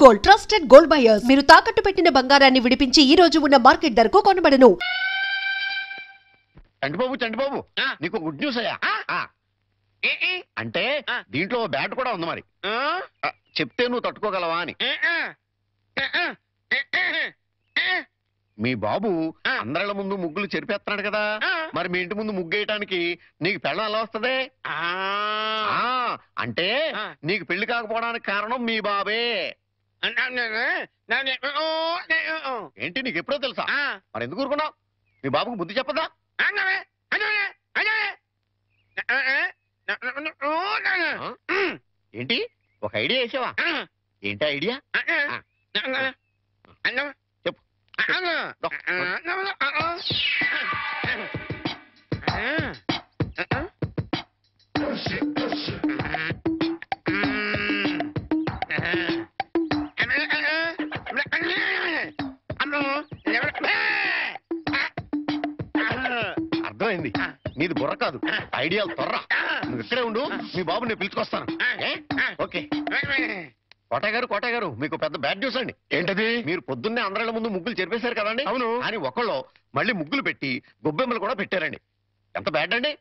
Gold trusted gold buyers మీరు తాకట్టు పెట్టిన బంగారాన్ని విడిపించి ఈ రోజు ఉన్న మార్కెట్ ధరకు కొనబడను. చంటిబాబు నీకు గుడ్ న్యూస్ అయ్యా. అంటే దీంట్లో బ్యాట్ కూడా ఉంది, మరి చెప్తే నువ్వు తట్టుకోగలవా అని. మీ బాబు అందరిళ్ళ ముందు ముగ్గులు చెరిపేస్తున్నాడు కదా, మరి మీ ఇంటి ముందు ముగ్గు వేయటానికి నీకు పెళ్ళం ఎలా వస్తుంది? అంటే నీకు పెళ్లి కాకపోవడానికి కారణం మీ బాబే. ఏంటి నీకు ఎప్పుడో తెలుసా? మరి ఎందుకు ఊరుకున్నావు? మీ బాబుకు బుద్ధి చెప్పదా? ఏంటి ఒక ఐడియా వేసావా? ఏంటి ఐడియా? చెప్పు. అర్థమైంది, నీది బుర్ర కాదు, ఐడియాలు తొర్రా. నువ్వు ఇక్కడే ఉండు, మీ బాబు నేను పిలుచుకొస్తాను. ఓకే. కోటయ్య గారు మీకు పెద్ద బ్యాడ్ న్యూస్ అండి. ఏంటది? మీరు పొద్దున్నే అందరిళ్ళ ముందు ముగ్గులు చెరిపేశారు కదండి. అవును. అని ఒకళ్ళు మళ్ళీ ముగ్గులు పెట్టి గొబ్బెమ్మలు కూడా పెట్టారండి. ఎంత బ్యాడ్ అండి?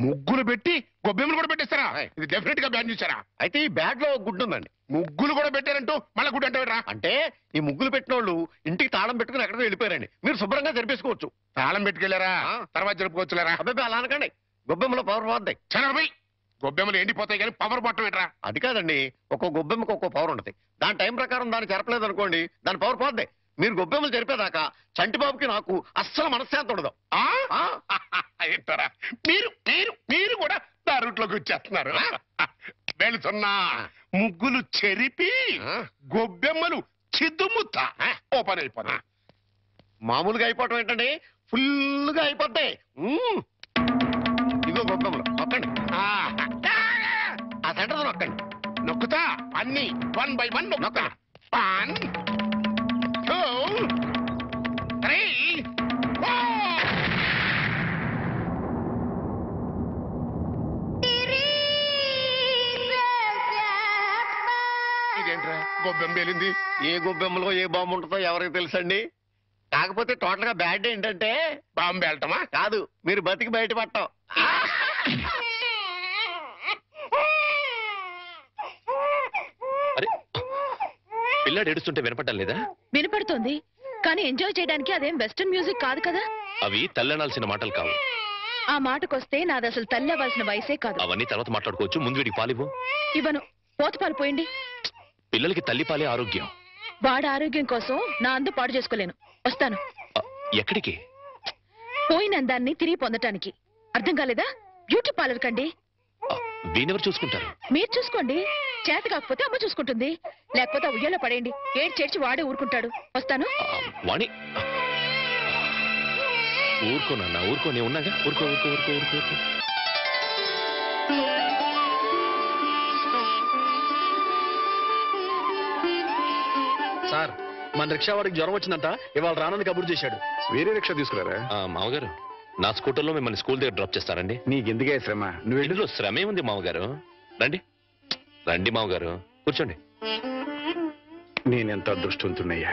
ముగ్గులు పెట్టి గొబ్బెమ్మలు కూడా పెట్టేస్తారా? ఇది డెఫినెట్ గా బ్యాన్ చేశారా? అయితే ఈ బ్యాడ్ లో గుడ్ ఉందండి. ముగ్గులు కూడా పెట్టారంటూ మళ్ళీ గుడ్ అంటారా? అంటే ఈ ముగ్గులు పెట్టిన వాళ్ళు ఇంటికి తాళం పెట్టుకుని ఎక్కడికో వెళ్ళిపోయారండి. మీరు శుభ్రంగా జరిపేసుకోవచ్చు. తాళం పెట్టుకెళ్లారా? తర్వాత జరుపుకోవచ్చులేరా? అబ్బాయి అలా అనకండి, గొబ్బెమ్మలో పవర్ పోద్దాయి. చనభై గొబ్బెమ్మలు ఎండిపోతాయి కానీ పవర్ బట్టం ఏంట్రా? అది కాదండి, ఒక్కో గొబ్బెమ్మకు ఒక్కో పవర్ ఉంటుంది. దాని టైం ప్రకారం దాన్ని చెరపలేదు అనుకోండి, దాని పవర్ పోద్ది. మీరు గొబ్బెమ్మలు జరిపేదాకా చంటిబాబుకి నాకు అస్సలు మనశ్శాంతి ఉండదు. ఏంటారా మీరు మీరు మీరు కూడా నా రూట్లోకి వచ్చేస్తున్నారు. వెళుతున్నా ముగ్గులు చెరిపి గొబ్బెమ్మలు చిద్దుముత్త ఓపెన్ అయిపోతా. మామూలుగా అయిపోవటం ఏంటండి, ఫుల్గా అయిపోతాయి. ఇగో గొబ్బెమ్మలు నొక్కండి, ఆ సెంటర్ నొక్కండి. నొక్కుతా అన్ని 1 by 1 నొక్కుతా. 1 2 3 4. ఇదేంట్రా గొబ్బెమ్మ పేలింది? ఏ గొబ్బెమ్మలో ఏ బాంబు ఉంటుందో ఎవరికి తెలుసండి. కాకపోతే టోటల్ గా బ్యాడ్ ఏంటంటే బాంబు వెళ్ళటమా కాదు, మీరు బతికి బయట పట్టాం. పిల్లాడు ఏడుస్తుంటే వినపడ్డం లేదా? వినపడుతోంది, కానీ ఎంజాయ్ చేయడానికి అదేం వెస్టర్న్ మ్యూజిక్ కాదు కదా. అవి తల్లనాల్సిన మాటలు కావు. ఆ మాటకొస్తే నాది అసలు తల్లి అవ్వాల్సిన వయసే కాదు. అవన్నీ తర్వాత మాట్లాడుకోవచ్చు, ముందు వీడికి పాలివ్వు. ఇవ్వను, పోత పాలు పోయండి. పిల్లలకి తల్లి పాలే ఆరోగ్యం. వాడి ఆరోగ్యం కోసం నా అందు పాడు చేసుకోలేను. వస్తాను. ఎక్కడికి? పోయిన అందాన్ని తిరిగి పొందటానికి. అర్థం కాలేదా? బ్యూటీ పార్లర్ కండి. వీనెవరు చూసుకుంటారు? మీరు చూసుకోండి. చేత కాకపోతే అమ్మ చూసుకుంటుంది, లేకపోతే ఉయ్యాలో పడేయండి. చేర్చి వాడే ఊరుకుంటాడు. వస్తాను. వాణి ఊరుకోనన్నా, ఊరుకో, నేను ఉన్నాగా. ఊరుకో ఊరుకో ఊరుకో ఊరుకో ఊరుకో. సార్, మన రిక్షా వాడికి జ్వరం వచ్చిందంట, ఇవాళ రానని కబురు చేశాడు. వేరే రిక్షా తీసుకురారా? మామగారు, నా స్కూటర్లో మిమ్మల్ని స్కూల్ దగ్గర డ్రాప్ చేస్తారండి. నీకెందుకే శ్రమ? నువ్వు ఇంట్లో శ్రమే ఉంది మామగారు. రండి రండి మామగారు, కూర్చోండి. నేనెంత అదృష్టవంతున్నయ్యా,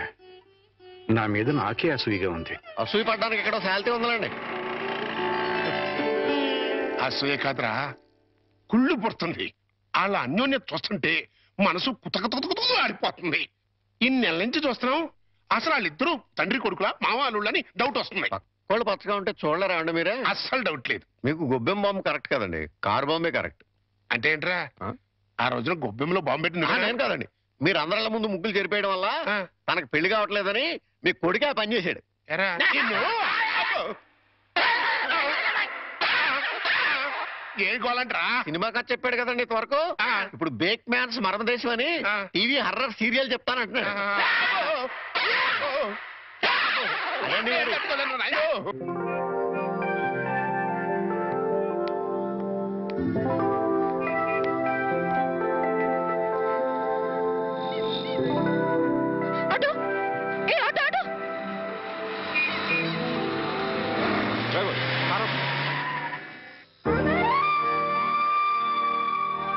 నా మీద నాకే అసూయగా ఉంది. అసూయ పడ్డానికి ఎక్కడో శాలిటీ ఉందండి. అసూయ కాదురా, కుళ్ళు పుడుతుంది. వాళ్ళ అన్యోన్యత చూస్తుంటే మనసు కుతకుతకుతూ ఆడిపోతుంది. ఇన్నెల నుంచి చూస్తున్నాం, అసలు వాళ్ళిద్దరూ తండ్రి కొడుకులా మావాళ్ళని డౌట్ వస్తుంది. కోళ్ళు పచ్చగా ఉంటే చూడలేరా అండి మీరే? అస్సలు డౌట్ లేదు. మీకు గొబ్బెమ్మ బాంబు కరెక్ట్ కదండి, కారు బాంబే కరెక్ట్. అంటే ఏంట్రా, ఆ రోజున గొబ్బెమ్మలో బాంబు పెట్టిన నేను కాదండి, మీరు అందరిళ్ళ ముందు ముగ్గులు చెరిపేయడం వల్ల తనకు పెళ్లి కావట్లేదని మీ కొడుకే పని చేశాడు. ఏ గోలంటరా? సినిమా కథ చెప్పాడు కదండి ఇంతవరకు. ఇప్పుడు బేక్ మ్యాన్స్ మరమదేశం అని టీవీ హర్రర్ సీరియల్ చెప్తానంటున్నాడు.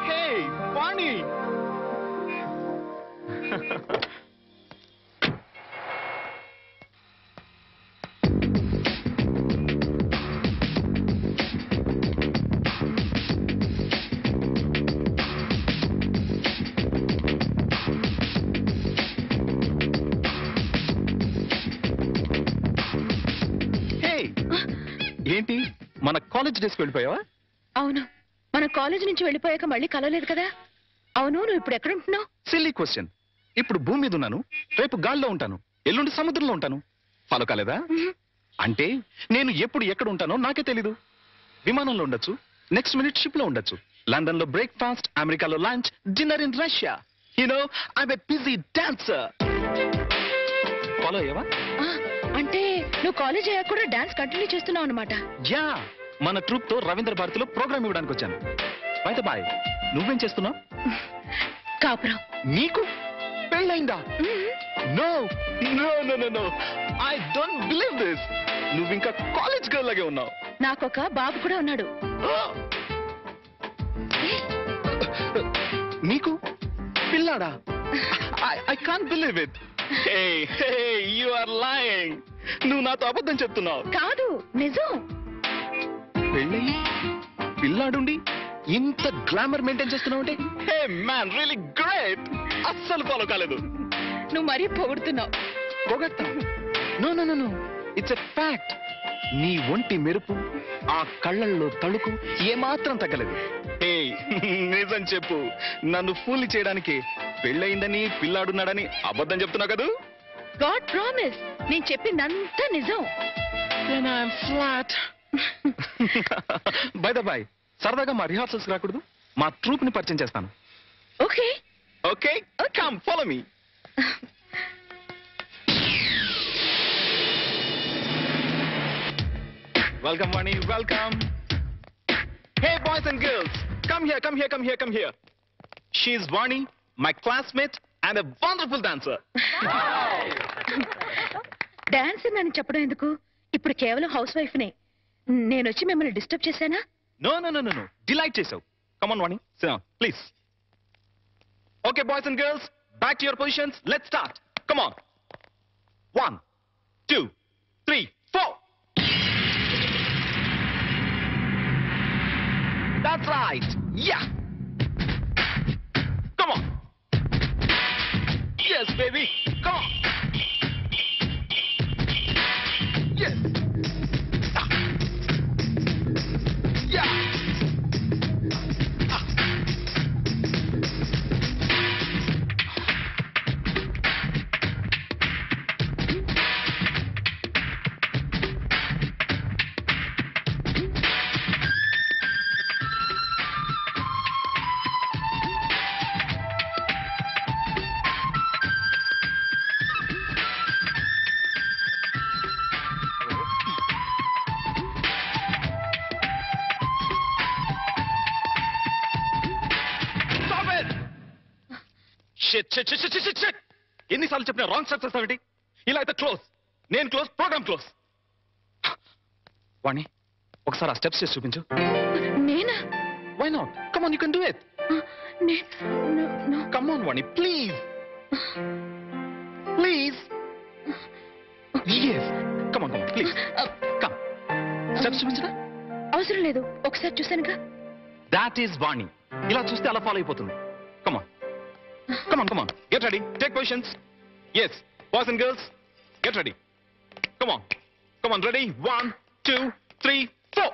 Hey, Bonnie! కాలేజ్ డేస్కి వెళ్ళిపోయావా? అవును, మన కాలేజ్ నుంచి వెళ్ళిపోయాక మళ్ళీ కలవలేదు కదా. అవును, నువ్వు ఇప్పుడు ఎక్కడ ఉంటున్నావు? Silly question. ఇప్పుడు భూమి మీద ఉన్నాను, రేపు గాల్లో ఉంటాను, ఎల్లుండి సముద్రంలో ఉంటాను. ఫాలో కాలేదా? అంటే నేను ఎప్పుడు ఎక్కడ ఉంటానో నాకే తెలీదు. విమానంలో ఉండొచ్చు, నెక్స్ట్ మినిట్ షిప్ లో ఉండొచ్చు, లండన్ లో బ్రేక్ఫాస్ట్, అమెరికాలో lunch, dinner in Russia. I'm a busy dancer. Follow అయ్యావా? అంటే నువ్వు కాలేజ్ అయ్యాక కూడా డాన్స్ కంటిన్యూ చేస్తున్నావు అనమాట. యా, మన ట్రూప్ తో రవీంద్ర భారతిలో ప్రోగ్రామ్ ఇవ్వడానికి వచ్చాను. బయట బాయ్, నువ్వేం చేస్తున్నావు? కాపురం. నీకు పెళ్ళైందా? No no no no no, I don't believe this. నువ్వు ఇంకా కాలేజ్ గర్ల్ లాగే ఉన్నావు. నాకొక బాబు కూడా ఉన్నాడు. నీకు పిల్లాడా? I can't believe it. Hey hey, you are lying. నువ్వు నాతో అబద్ధం చెప్తున్నావు. కాదు, నిజం. పెళ్ళి పిల్లాడుండి ఇంత గ్లామర్ మెయింటైన్ చేస్తున్నావు అంటే, హే మ్యాన్, రియల్లీ గ్రేట్. అస్సలు ఫాలో కాలేదు. నువ్వు మరీ పొగుడుతున్నావు. పొగట్టా? No no no no, it's a fact. నీ ఒంటి మెరుపు, ఆ కళ్ళల్లో తళుకు ఏమాత్రం తగ్గలేదు. హే, నిజం చెప్పు. నన్ను ఫూల్ చేయడానికి పెళ్ళయిందని పిల్లాడున్నాడని అబద్ధం చెప్తున్నావు కదూ? గాడ్ ప్రామిస్, నేను చెప్పిందంతా నిజం. Then I'm flat. By the by, సరదాగా మా రిహార్సల్స్ రాకూడదు? మా ట్రూప్ ని పరిచయం చేస్తాను. Okay okay, come follow me. Welcome Vani, welcome. Hey boys and girls, come here, come here, come here, come here. She is Vani, my classmate and a wonderful dancer. Dance అని చెప్పడం ఎందుకు? ఇప్పుడు కేవలం house wife నే. నేను వచ్చి మిమ్మల్ని disturb చేశానా? No, no, no, no, no. Delight చేసావు. Come on, Vani. Sit down, please. Okay, boys and girls, back to your positions. Let's start. Come on. 1, 2, 3, 4. That's right. Yeah. Come on. Yes, baby. Come on. Yes. Ah. Yeah. Ah. Stop it! Shit, shit, shit, shit, shit, shit, shit! ఎన్నిసార్లు చెప్పినా wrong steps వేస్తావేంటి? ఇలా అయితే close. నేను close, programme close. వాణి, ఒకసారి ఆ steps చేసి చూపించు. నేనా? Why not? Come on, you can do it. No. Come on, Vani, please. Please. Yes. Come on, please. Come. Steps చూపించరా? అవసరం లేదు, ఒకసారి చూసానుగా. That is Vani. ఇలా చూస్తే అలా ఫాలో అయిపోతుంది. Come on. Come on, come on. Get ready. Take positions. Yes. Boys and girls, get ready. Come on. Come on, ready? 1, 2, 3, 4.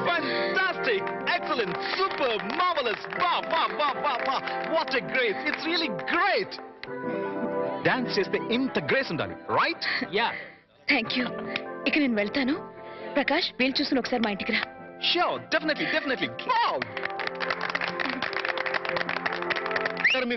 Fantastic! Excellent! Super! Marvelous! Wow, wow, wow, wow, wow! What a grace! It's really great! Dance చేస్తే ఇంత grace ఉండాలి, right? Yeah. Thank you. ఇక నేను వెళ్తాను. ప్రకాష్, వీలు చూసుకుని ఒకసారి మా ఇంటికి రా. Sure, definitely, definitely. Wow! Sir, మీకు